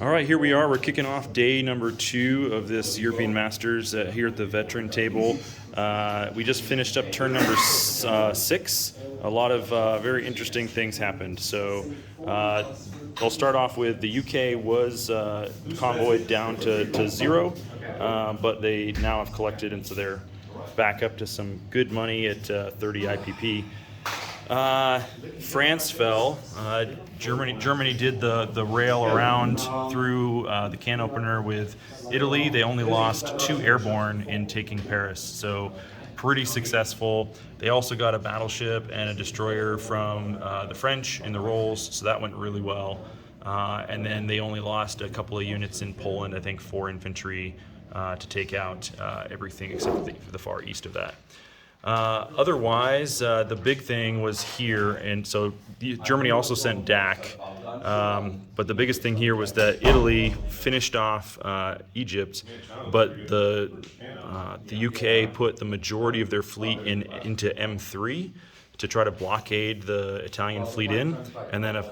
All right, here we are. We're kicking off day number 2 of this European Masters here at the veteran table. We just finished up turn number 6. A lot of very interesting things happened. So I'll start off with the UK was convoyed down to 0, but they now have collected, and so they're back up to some good money at 30 IPP. France fell. Germany did the rail around through the can opener with Italy. They only lost 2 airborne in taking Paris, so pretty successful. They also got a battleship and a destroyer from the French in the rolls, so that went really well. And then they only lost a couple of units in Poland, I think 4 infantry, to take out everything except the far east of that. Otherwise, the big thing was here, and so Germany also sent DAC, but the biggest thing here was that Italy finished off Egypt, but the UK put the majority of their fleet into M3 to try to blockade the Italian fleet in, and then a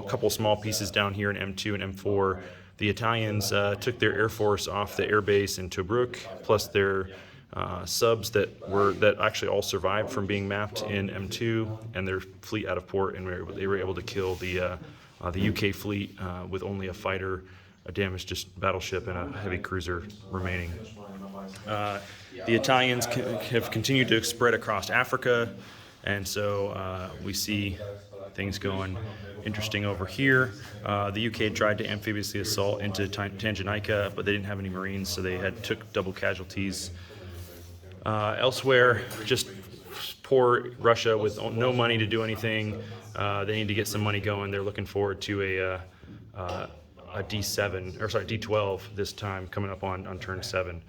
couple small pieces down here in M2 and M4. The Italians took their air force off the air base in Tobruk, plus their subs that actually all survived from being mapped in M2, and their fleet out of port, and they were able to kill the UK fleet with only a fighter, a damaged battleship, and a heavy cruiser remaining. The Italians have continued to spread across Africa, and so we see things going interesting over here. The UK tried to amphibiously assault into Tanganyika, but they didn't have any Marines, so they took double casualties. Elsewhere, just poor Russia with no money to do anything. They need to get some money going. They're looking forward to a D12 this time, coming up on turn 7.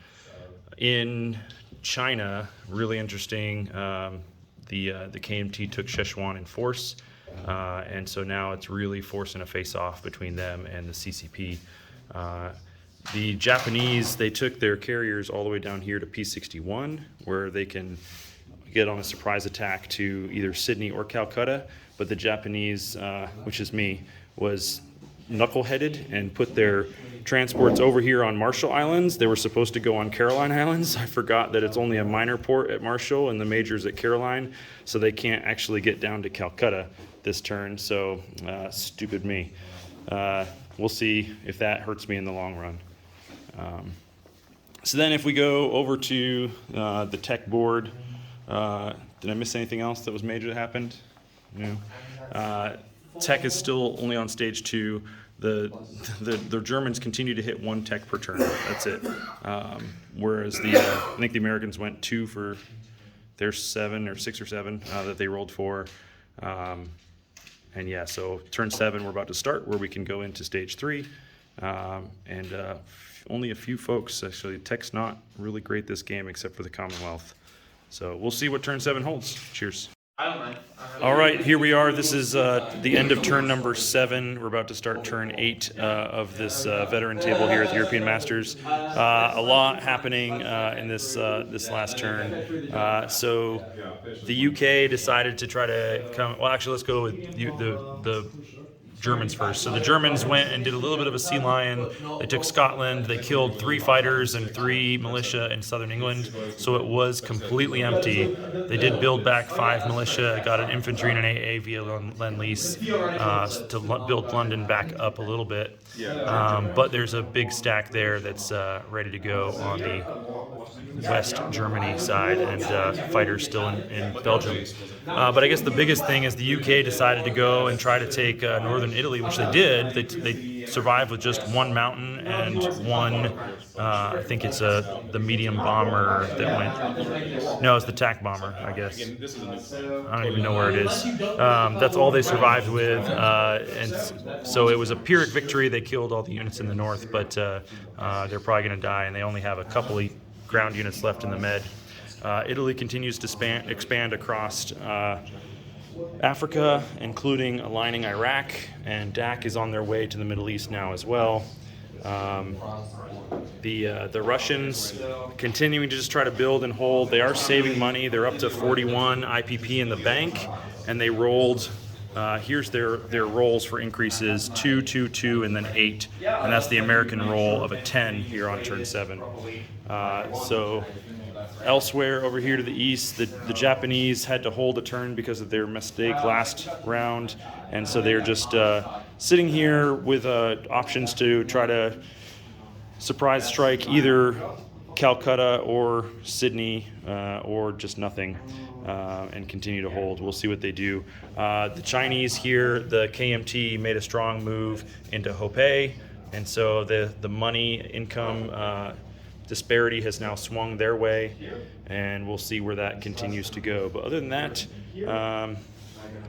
In China, really interesting. The KMT took Szechuan in force, and so now it's really forcing a face-off between them and the CCP. The Japanese, they took their carriers all the way down here to P61, where they can get on a surprise attack to either Sydney or Calcutta, but the Japanese, which is me, was knuckleheaded and put their transports over here on Marshall Islands. They were supposed to go on Caroline Islands. I forgot that it's only a minor port at Marshall and the major's at Caroline, so they can't actually get down to Calcutta this turn, so stupid me. We'll see if that hurts me in the long run. So then if we go over to the tech board, did I miss anything else that was major that happened? No. Tech is still only on stage 2. The Germans continue to hit 1 tech per turn. That's it. Whereas I think the Americans went 2 for their 7 or 6 or 7 that they rolled for. And yeah, so turn 7 we're about to start, where we can go into stage 3. And only a few folks, actually. Tech's not really great this game except for the Commonwealth. So we'll see what turn 7 holds. Cheers. All right, here we are. This is the end of turn number 7. We're about to start turn 8 of this veteran table here at the European Masters. A lot happening in this last turn. So the UK decided to try to come. Well, actually, let's go with the Germans first. So the Germans went and did a little bit of a sea lion. They took Scotland. They killed 3 fighters and 3 militia in southern England. So it was completely empty. They did build back 5 militia, got an infantry and an AA via Lend-Lease to build London back up a little bit. But there's a big stack there that's ready to go on the West Germany side, and fighters still in Belgium. But I guess the biggest thing is the UK decided to go and try to take northern Italy, which they did. They survived with just 1 mountain and 1, I think it's the medium bomber that went. No, it's the TAC bomber, I guess. I don't even know where it is. That's all they survived with, and so it was a Pyrrhic victory. They killed all the units in the north, but they're probably going to die, and they only have a couple of ground units left in the Med. Italy continues to expand across Africa, including aligning Iraq, and DAC is on their way to the Middle East now as well. The Russians continuing to just try to build and hold. They are saving money. They're up to 41 IPP in the bank, and they rolled Here's their rolls for increases: 2, 2, 2, and then 8, and that's the American roll of a 10 here on turn 7. So elsewhere over here to the east, the Japanese had to hold a turn because of their mistake last round, and so they're just sitting here with options to try to surprise strike either Calcutta or Sydney or just nothing and continue to hold. We'll see what they do. The Chinese here, the KMT made a strong move into Hopei, and so the money income disparity has now swung their way, and we'll see where that continues to go. But other than that,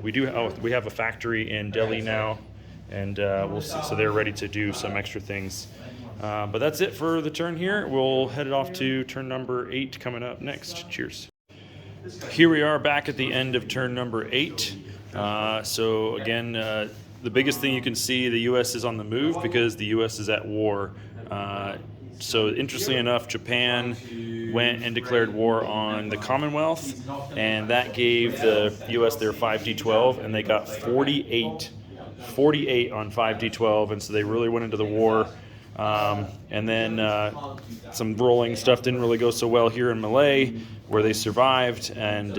we have a factory in Delhi now, and we'll see. So they're ready to do some extra things. But that's it for the turn here. We'll head it off to turn number 8 coming up next. Cheers. Here we are back at the end of turn number 8. So again, the biggest thing you can see, the U.S. is on the move because the U.S. is at war. So interestingly enough, Japan went and declared war on the Commonwealth, and that gave the U.S. their 5D12, and they got 48 on 5D12, and so they really went into the war. And then some rolling stuff didn't really go so well here in Malay, where they survived, and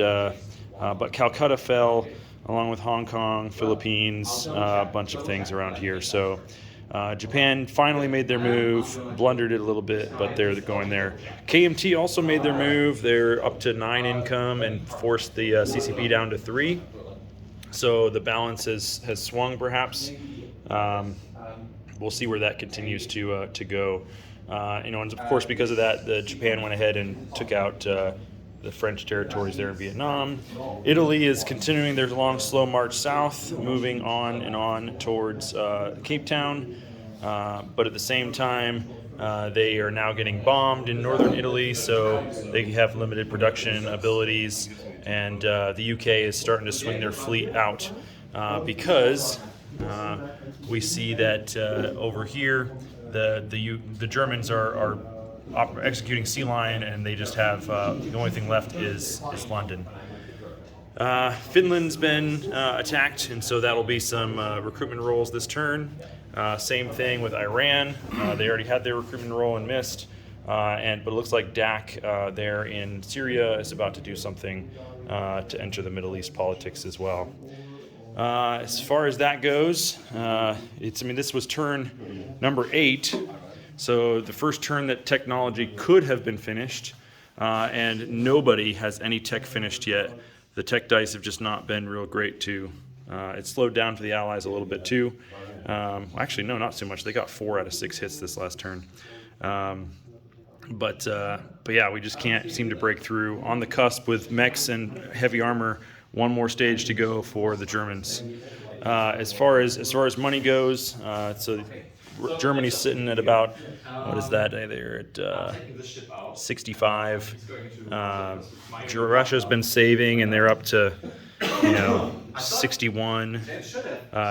but Calcutta fell, along with Hong Kong, Philippines, a bunch of things around here. So Japan finally made their move, blundered it a little bit, but they're going there. KMT also made their move. They're up to 9 income and forced the CCP down to 3. So the balance has swung, perhaps. We'll see where that continues to go. And of course, because of that, Japan went ahead and took out the French territories there in Vietnam. Italy is continuing their long, slow march south, moving on and on towards Cape Town. But at the same time, they are now getting bombed in northern Italy, so they have limited production abilities. And the UK is starting to swing their fleet out because we see that over here, the Germans are executing Sea Lion, and they just have the only thing left is London. Finland's been attacked, and so that'll be some recruitment rolls this turn. Same thing with Iran. They already had their recruitment roll and missed, but it looks like Dak there in Syria is about to do something to enter the Middle East politics as well. As far as that goes, this was turn number 8. So the first turn that technology could have been finished, and nobody has any tech finished yet. The tech dice have just not been real great too. It slowed down for the Allies a little bit too. Actually, no, not so much. They got 4 out of 6 hits this last turn. But yeah, we just can't seem to break through. On the cusp with mechs and heavy armor, one more stage to go for the Germans. As far as money goes, so Germany's sitting at about, what is that? They're at 65. Russia's been saving, and they're up to 61.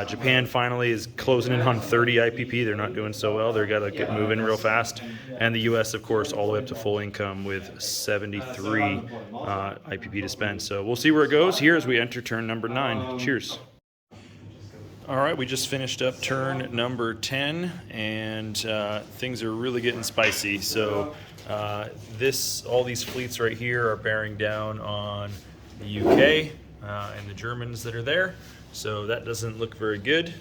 Japan finally is closing in on 30 IPP. They're not doing so well. They've got to get moving real fast. And the U.S., of course, all the way up to full income with 73 IPP to spend. So we'll see where it goes here as we enter turn number 9. Cheers. All right, we just finished up turn number 10, and things are really getting spicy. So all these fleets right here are bearing down on the UK and the Germans that are there. So that doesn't look very good,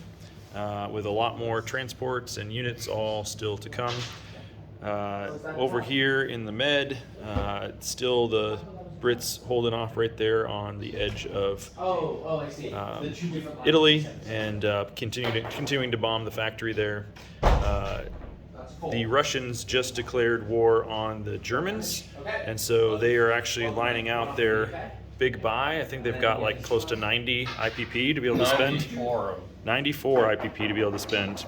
with a lot more transports and units all still to come. Over here in the Med, still the Brits holding off right there on the edge of Italy, and continuing to bomb the factory there. The Russians just declared war on the Germans, and so they are actually lining out their big buy. I think they've got like close to 90 IPP to be able to spend. 94 IPP to be able to spend.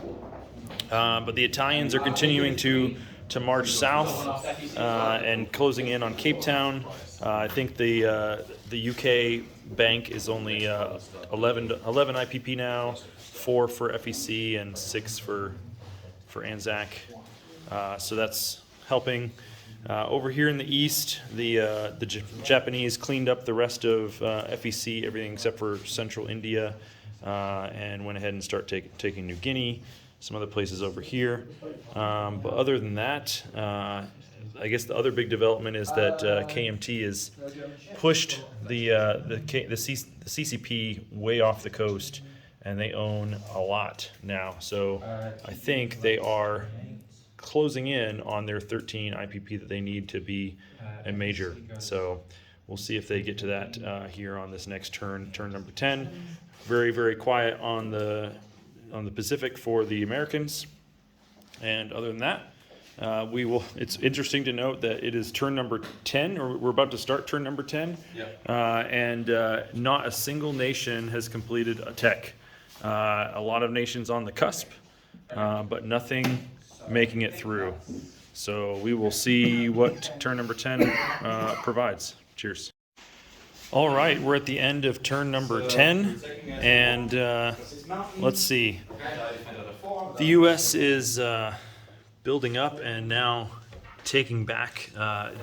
But the Italians are continuing to march south and closing in on Cape Town. I think the UK bank is only 11 IPP now, 4 for FEC and 6 for ANZAC. So that's helping. Over here in the east, the Japanese cleaned up the rest of FEC, everything except for central India. and went ahead and taking New Guinea, some other places over here. But other than that, I guess the other big development is that KMT has pushed the CCP way off the coast, and they own a lot now. So I think they are closing in on their 13 IPP that they need to be a major. So we'll see if they get to that here on this next turn number 10. Very, very quiet on the Pacific for the Americans. And other than that, it's interesting to note that it is turn number 10, or we're about to start turn number 10. And not a single nation has completed a tech. A lot of nations on the cusp, but nothing making it through. So we will see what turn number 10 provides. Cheers. All right, we're at the end of turn number 10, and let's see. The U.S. is building up and now taking back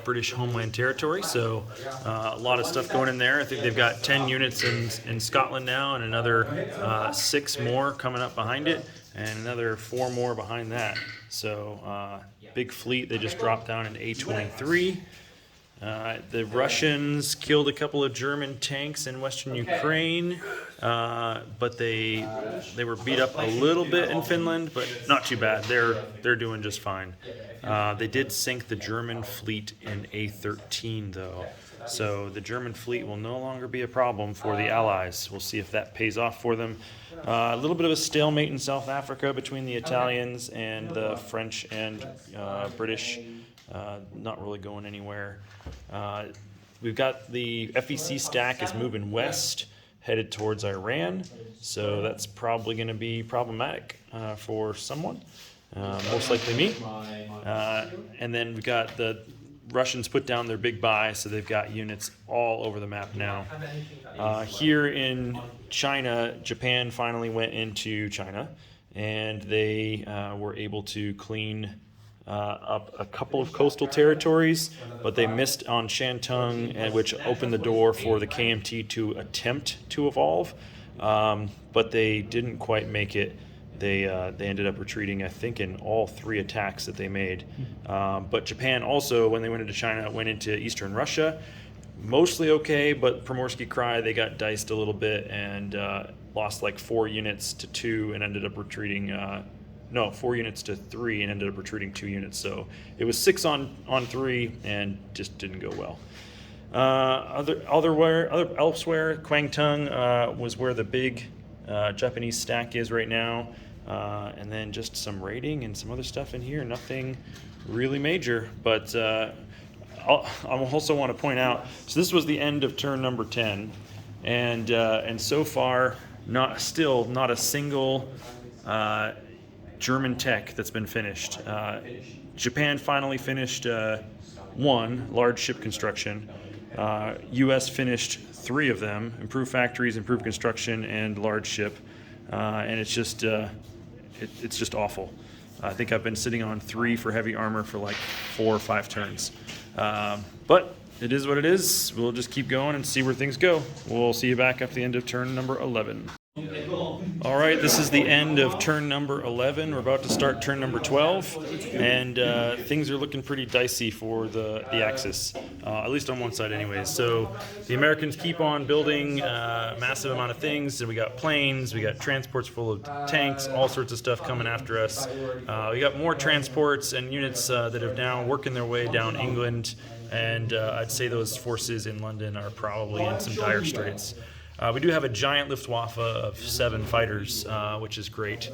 British homeland territory, so a lot of stuff going in there. I think they've got 10 units in Scotland now, and another 6 more coming up behind it, and another 4 more behind that. So big fleet. They just dropped down in A-23. The Russians killed a couple of German tanks in western Ukraine, but they were beat up a little bit in Finland, but not too bad. They're doing just fine. They did sink the German fleet in A-13 though, so the German fleet will no longer be a problem for the Allies. We'll see if that pays off for them. A little bit of a stalemate in South Africa between the Italians and the French and British. Not really going anywhere. We've got the FEC stack is moving west, headed towards Iran, so that's probably going to be problematic for someone, most likely me. And then we've got the Russians put down their big buy, so they've got units all over the map now. Here in China, Japan finally went into China, and they were able to clean up a couple of coastal territories, but they missed on Shantung, which opened the door for the KMT to attempt to evolve, but they didn't quite make it. They ended up retreating, I think, in all 3 attacks that they made. But Japan also, when they went into China, went into eastern Russia. Mostly okay, but Primorsky Krai, they got diced a little bit and lost like 4 units to 2 and ended up retreating. 4 units to 3 and ended up retreating 2 units. So it was 6 on 3 and just didn't go well. Elsewhere, Kwangtung was where the big Japanese stack is right now. And then just some raiding and some other stuff in here. Nothing really major, but I also want to point out, so this was the end of turn number 10, and so far, not a single German tech that's been finished. Japan finally finished 1 large ship construction. U.S. finished 3 of them: improved factories, improved construction, and large ship. And it's just awful. I think I've been sitting on 3 for heavy armor for like 4 or 5 turns. But it is what it is. We'll just keep going and see where things go. We'll see you back at the end of turn number 11. All right, this is the end of turn number 11. We're about to start turn number 12, and things are looking pretty dicey for the Axis, at least on one side anyways. So the Americans keep on building a massive amount of things, and we got planes, we got transports full of tanks, all sorts of stuff coming after us. We got more transports and units that are now working their way down England, and I'd say those forces in London are probably in some dire straits. We do have a giant Luftwaffe of 7 fighters, which is great.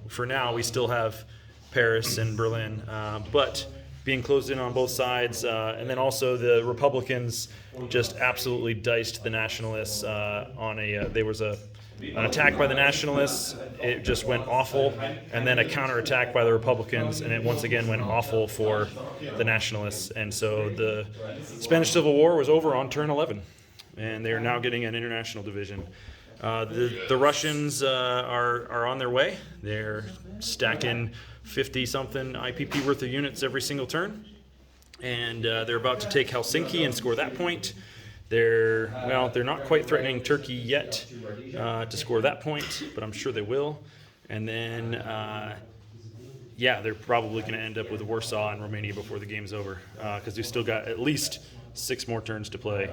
For now, we still have Paris and Berlin, but being closed in on both sides, and then also the Republicans just absolutely diced the nationalists there was an attack by the nationalists. It just went awful, and then a counterattack by the Republicans, and it once again went awful for the nationalists. And so the Spanish Civil War was over on turn 11, and they are now getting an international division. The Russians are on their way. They're stacking 50-something IPP worth of units every single turn, and they're about to take Helsinki and score that point. They're not quite threatening Turkey yet to score that point, but I'm sure they will. And then, they're probably going to end up with Warsaw and Romania before the game's over, because we've still got at least 6 more turns to play.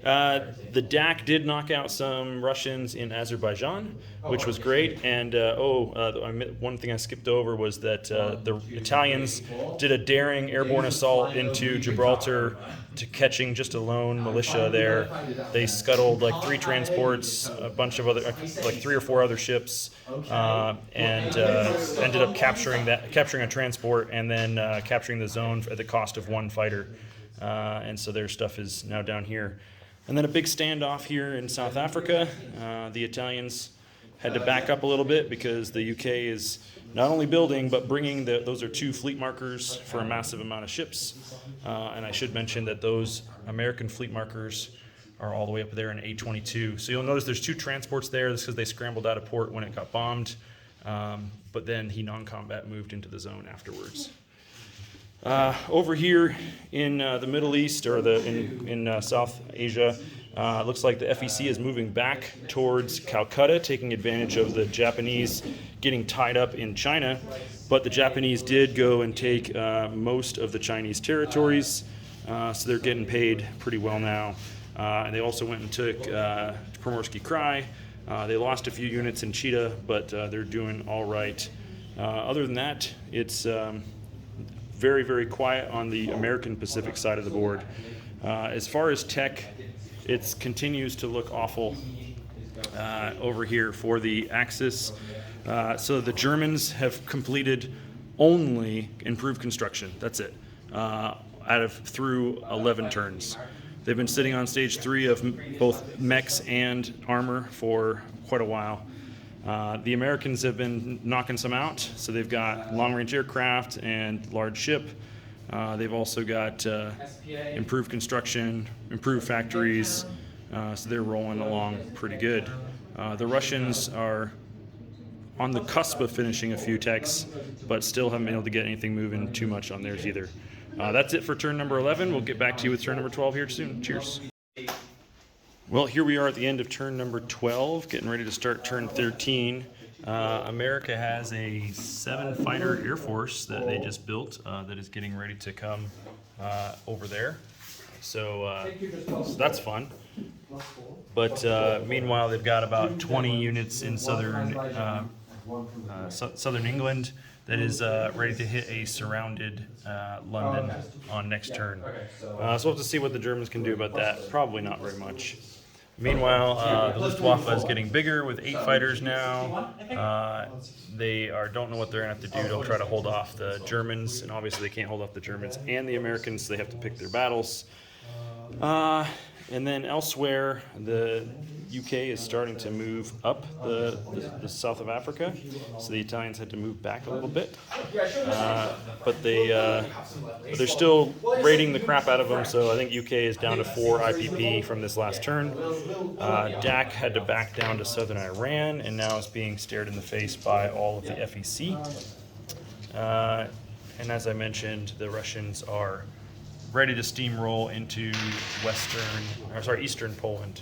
The DAC did knock out some Russians in Azerbaijan, which was great. And one thing I skipped over was that the Italians did a daring airborne assault into Gibraltar, to catching just a lone militia there. They scuttled like 3 transports, a bunch of other, like 3 or 4 other ships, and ended up capturing a transport, and then capturing the zone at the cost of 1 fighter. And so their stuff is now down here. And then a big standoff here in South Africa. The Italians had to back up a little bit because the UK is not only building, but bringing those are 2 fleet markers for a massive amount of ships. And I should mention that those American fleet markers are all the way up there in A22. So you'll notice there's 2 transports there. That's because they scrambled out of port when it got bombed. But then he non-combat moved into the zone afterwards. Over here in the Middle East, or in South Asia, it looks like the FEC is moving back towards Calcutta, taking advantage of the Japanese getting tied up in China. But the Japanese did go and take most of the Chinese territories, so they're getting paid pretty well now. And they also went and took Primorsky Krai. They lost a few units in Chita, but they're doing all right. Other than that, it's very, very quiet on the American Pacific side of the board. As far as tech, it continues to look awful over here for the Axis. So the Germans have completed only improved construction. That's it. Through 11 turns. They've been sitting on stage 3 of both mechs and armor for quite a while. The Americans have been knocking some out, so they've got long-range aircraft and large ship. They've also got improved construction, improved factories, so they're rolling along pretty good. The Russians are on the cusp of finishing a few techs, but still haven't been able to get anything moving too much on theirs either. That's it for turn number 11. We'll get back to you with turn number 12 here soon. Cheers. Well, here we are at the end of turn number 12, getting ready to start turn 13. America has a 7-fighter Air Force that they just built that is getting ready to come over there. So that's fun. But meanwhile, they've got about 20 units in southern England that is ready to hit a surrounded London on next turn. So we'll have to see what the Germans can do about that. Probably not very much. Meanwhile, the Luftwaffe is getting bigger with 8 fighters now. They don't know what they're going to have to do to try to hold off the Germans, and obviously they can't hold off the Germans and the Americans, so they have to pick their battles. And then elsewhere, the UK is starting to move up the south of Africa, so the Italians had to move back a little bit. But they're still raiding the crap out of them, so I think UK is down to 4 IPP from this last turn. DAC had to back down to southern Iran, and now is being stared in the face by all of the FEC. And as I mentioned, the Russians are ready to steamroll into eastern Poland.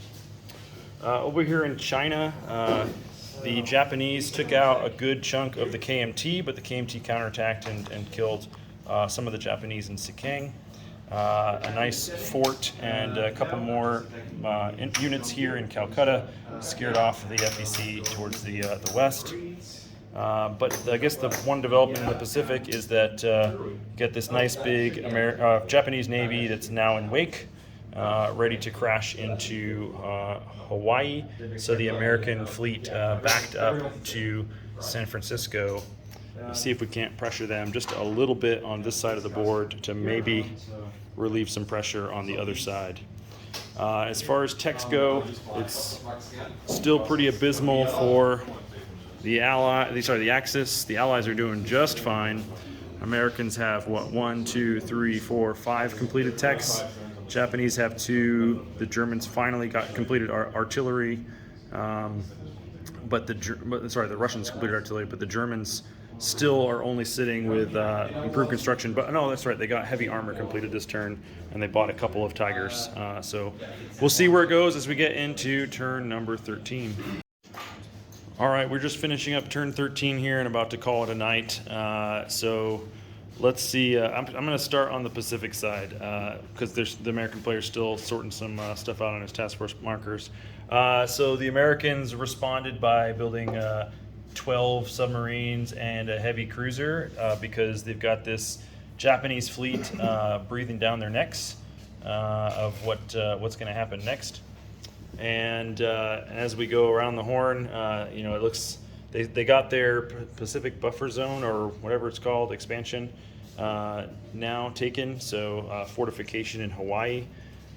Over here in China, the Japanese took out a good chunk of the KMT, but the KMT counterattacked and killed some of the Japanese in Sikeng. A nice fort and a couple more units here in Calcutta scared off the FEC towards the west. But I guess the one development in the Pacific is that get this nice big Japanese Navy that's now in wake, ready to crash into Hawaii. So the American fleet backed up to San Francisco. Let's see if we can't pressure them just a little bit on this side of the board to maybe relieve some pressure on the other side. As far as techs go, it's still pretty abysmal for the Axis. The Allies are doing just fine. Americans have, 1, 2, 3, 4, 5 completed techs. Japanese have 2. The Germans finally got completed artillery. The Russians completed artillery, but the Germans still are only sitting with improved construction. But no, that's right. They got heavy armor completed this turn, and they bought a couple of Tigers. So we'll see where it goes as we get into turn number 13. All right, we're just finishing up turn 13 here and about to call it a night. So let's see. I'm going to start on the Pacific side because there's the American player's still sorting some stuff out on his task force markers. So the Americans responded by building 12 submarines and a heavy cruiser because they've got this Japanese fleet breathing down their necks of what's going to happen next. And as we go around the horn, it looks they got their Pacific buffer zone or whatever it's called expansion now taken. So fortification in Hawaii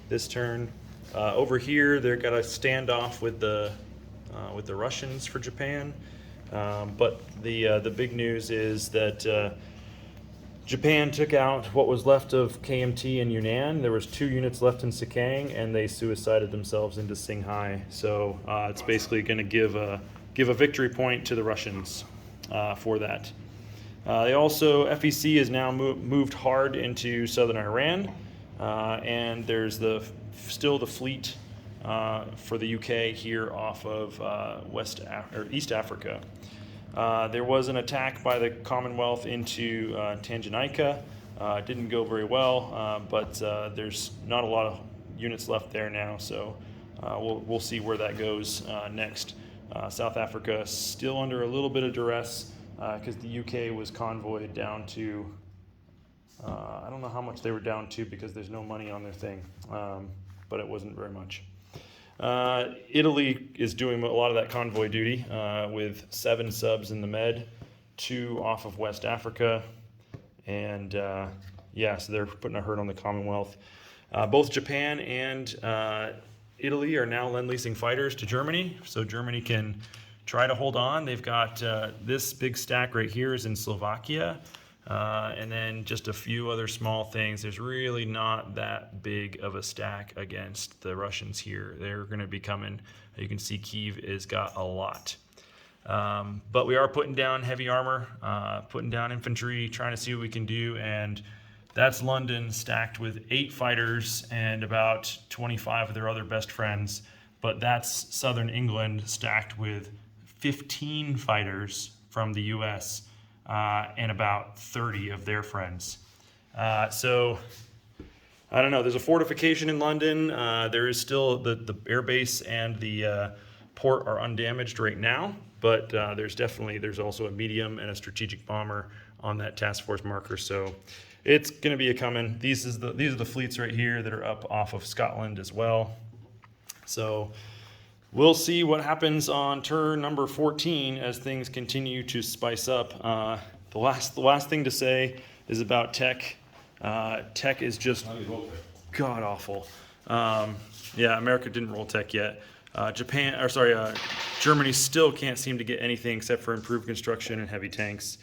this turn. Over here, they've got a standoff with the Russians for Japan. But the big news is that Japan took out what was left of KMT in Yunnan. There was 2 units left in Sakang, and they suicided themselves into Singhai. So it's basically going to give a victory point to the Russians for that. They also FEC has now moved hard into southern Iran, and there's still the fleet for the UK here off of East Africa. There was an attack by the Commonwealth into Tanganyika. It didn't go very well, but there's not a lot of units left there now, so we'll see where that goes next. South Africa still under a little bit of duress because the UK was convoyed down to, I don't know how much they were down to because there's no money on their thing, but it wasn't very much. Italy is doing a lot of that convoy duty with 7 subs in the Med, 2 off of West Africa, and so they're putting a hurt on the Commonwealth. Both Japan and Italy are now lend-leasing fighters to Germany, so Germany can try to hold on. They've got this big stack right here is in Slovakia. And then just a few other small things. There's really not that big of a stack against the Russians here. They're going to be coming. You can see Kyiv has got a lot. But we are putting down heavy armor, putting down infantry, trying to see what we can do. And that's London stacked with 8 fighters and about 25 of their other best friends. But that's Southern England stacked with 15 fighters from the US. And about 30 of their friends. So, I don't know, there's a fortification in London. There is still the air base and the port are undamaged right now, but there's also a medium and a strategic bomber on that task force marker. So it's going to be a coming. These are the fleets right here that are up off of Scotland as well. So we'll see what happens on turn number 14 as things continue to spice up. The last thing to say is about tech. Tech is just god awful. America didn't roll tech yet. Germany still can't seem to get anything except for improved construction and heavy tanks.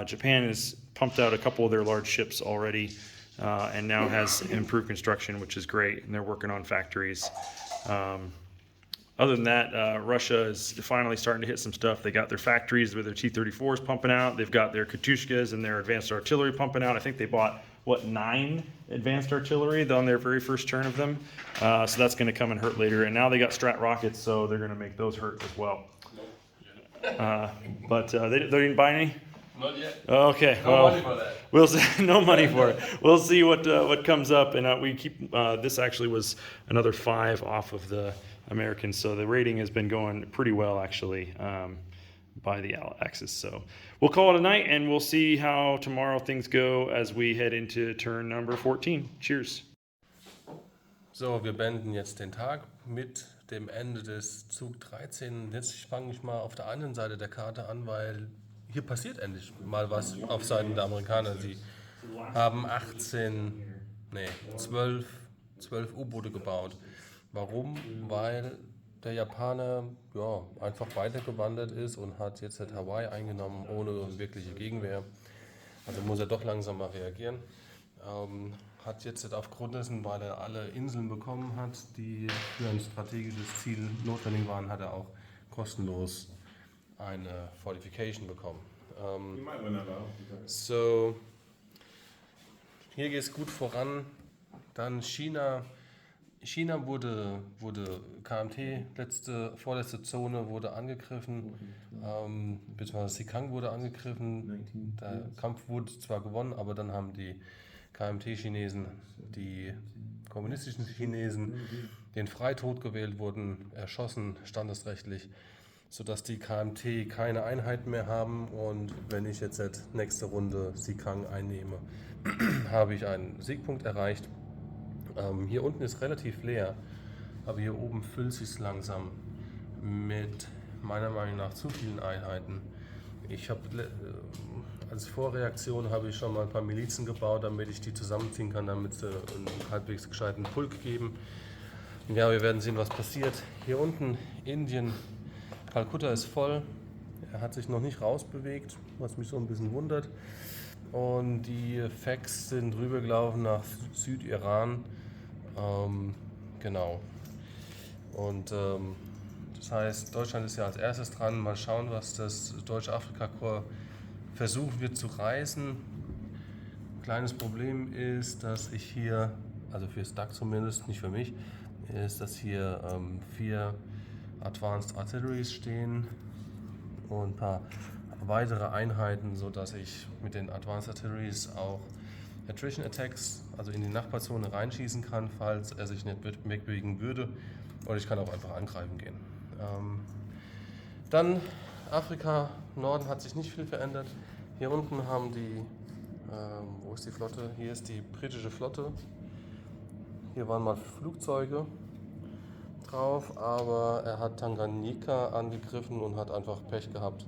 Japan has pumped out a couple of their large ships already, and now has improved construction, which is great, and they're working on factories. Other than that, Russia is finally starting to hit some stuff. They got their factories with their T-34s pumping out. They've got their Katushkas and their advanced artillery pumping out. I think they bought, 9 advanced artillery on their very first turn of them. So that's going to come and hurt later. And now they got Strat rockets, so they're going to make those hurt as well. But they didn't buy any? Not yet. Okay. No money for that. We'll see. No money for it. We'll see what comes up. And we keep, this actually was another 5 off of the Americans, so the rating has been going pretty well actually by the Axis. So we'll call it a night, and we'll see how tomorrow things go as we head into turn number 14. Cheers. So, wir beenden jetzt den Tag mit dem Ende des Zug 13. Jetzt fange ich mal auf der anderen Seite der Karte an, weil hier passiert endlich mal was auf Seiten der Amerikaner. Sie haben 12 U-Boote gebaut. Warum? Weil der Japaner einfach weitergewandert ist und hat jetzt Hawaii eingenommen ohne wirkliche Gegenwehr. Also muss er doch langsam mal reagieren. Hat jetzt aufgrund dessen, weil er alle Inseln bekommen hat, die für ein strategisches Ziel notwendig waren, hat er auch kostenlos eine Fortification bekommen. So, hier geht es gut voran. Dann China. China wurde KMT, vorletzte Zone wurde angegriffen, beziehungsweise Xikang wurde angegriffen. Der Kampf wurde zwar gewonnen, aber dann haben die KMT-Chinesen, die kommunistischen Chinesen, den Freitod gewählt, wurden erschossen, standesrechtlich, sodass die KMT keine Einheit mehr haben. Und wenn ich jetzt nächste Runde Xikang einnehme, habe ich einen Siegpunkt erreicht. Hier unten ist relativ leer, aber hier oben füllt sich langsam mit meiner Meinung nach zu vielen Einheiten. Ich habe als Vorreaktion habe ich schon mal ein paar Milizen gebaut, damit ich die zusammenziehen kann, damit sie einen halbwegs gescheiten Pulk geben. Ja, wir werden sehen, was passiert. Hier unten Indien, Kalkutta ist voll. Er hat sich noch nicht rausbewegt, was mich so ein bisschen wundert. Und die Facts sind rübergelaufen nach Südiran. Genau. Und das heißt, Deutschland ist ja als erstes dran. Mal schauen, was das Deutsche Afrika-Korps versuchen wird zu reißen. Kleines Problem ist, dass ich hier, also für STAC zumindest, nicht für mich, ist, dass hier 4 Advanced Artilleries stehen und ein paar weitere Einheiten, sodass ich mit den Advanced Artilleries auch Attrition Attacks, also in die Nachbarzone reinschießen kann, falls er sich nicht wegbewegen würde. Oder ich kann auch einfach angreifen gehen. Dann Afrika, Norden hat sich nicht viel verändert. Hier unten haben die, wo ist die Flotte? Hier ist die britische Flotte. Hier waren mal Flugzeuge drauf, aber er hat Tanganyika angegriffen und hat einfach Pech gehabt.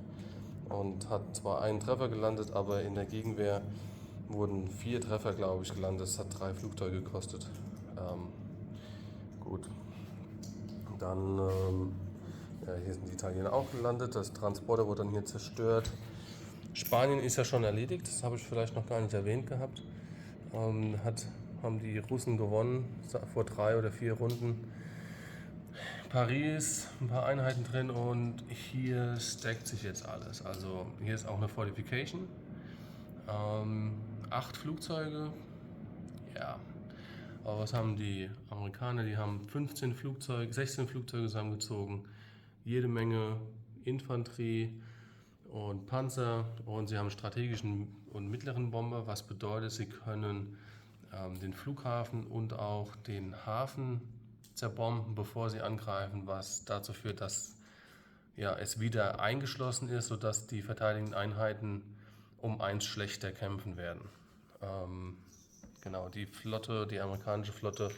Und hat zwar einen Treffer gelandet, aber in der Gegenwehr wurden 4 Treffer, glaube ich, gelandet. Das hat 3 Flugzeuge gekostet. Gut. Dann, ja, hier sind die Italiener auch gelandet. Das Transporter wurde dann hier zerstört. Spanien ist ja schon erledigt. Das habe ich vielleicht noch gar nicht erwähnt gehabt. Haben die Russen gewonnen vor 3 oder 4 Runden. Paris, ein paar Einheiten drin und hier stackt sich jetzt alles. Also hier ist auch eine Fortification. 8 Flugzeuge. Ja. Aber was haben die Amerikaner? Die haben 16 Flugzeuge zusammengezogen. Jede Menge Infanterie und Panzer und sie haben strategischen und mittleren Bomber, was bedeutet, sie können den Flughafen und auch den Hafen zerbomben, bevor sie angreifen, was dazu führt, dass ja, es wieder eingeschlossen ist, sodass die verteidigenden Einheiten um 1 schlechter kämpfen werden. Genau, die Flotte, die amerikanische Flotte,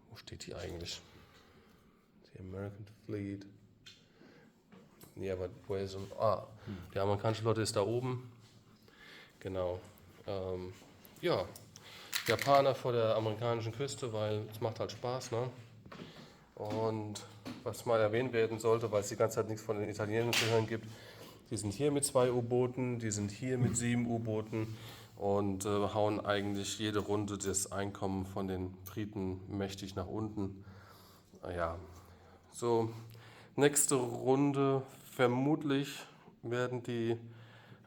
wo steht die eigentlich? Die American Fleet. Ja, aber wo ist die amerikanische Flotte ist da oben. Genau. Ja, Japaner vor der amerikanischen Küste, weil es macht halt Spaß, ne? Und was mal erwähnt werden sollte, weil es die ganze Zeit nichts von den Italienern zu hören gibt, die sind hier mit 2 U-Booten, die sind hier mit 7 U-Booten und hauen eigentlich jede Runde das Einkommen von den Briten mächtig nach unten. Ja, so nächste Runde vermutlich werden die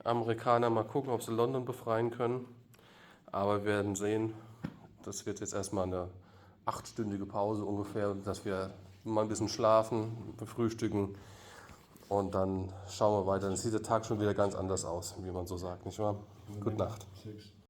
Amerikaner mal gucken, ob sie London befreien können, aber wir werden sehen. Das wird jetzt erstmal eine 8-stündige Pause ungefähr, dass wir mal ein bisschen schlafen, frühstücken und dann schauen wir weiter. Dann sieht der Tag schon wieder ganz anders aus, wie man so sagt, nicht wahr? Gute Nacht.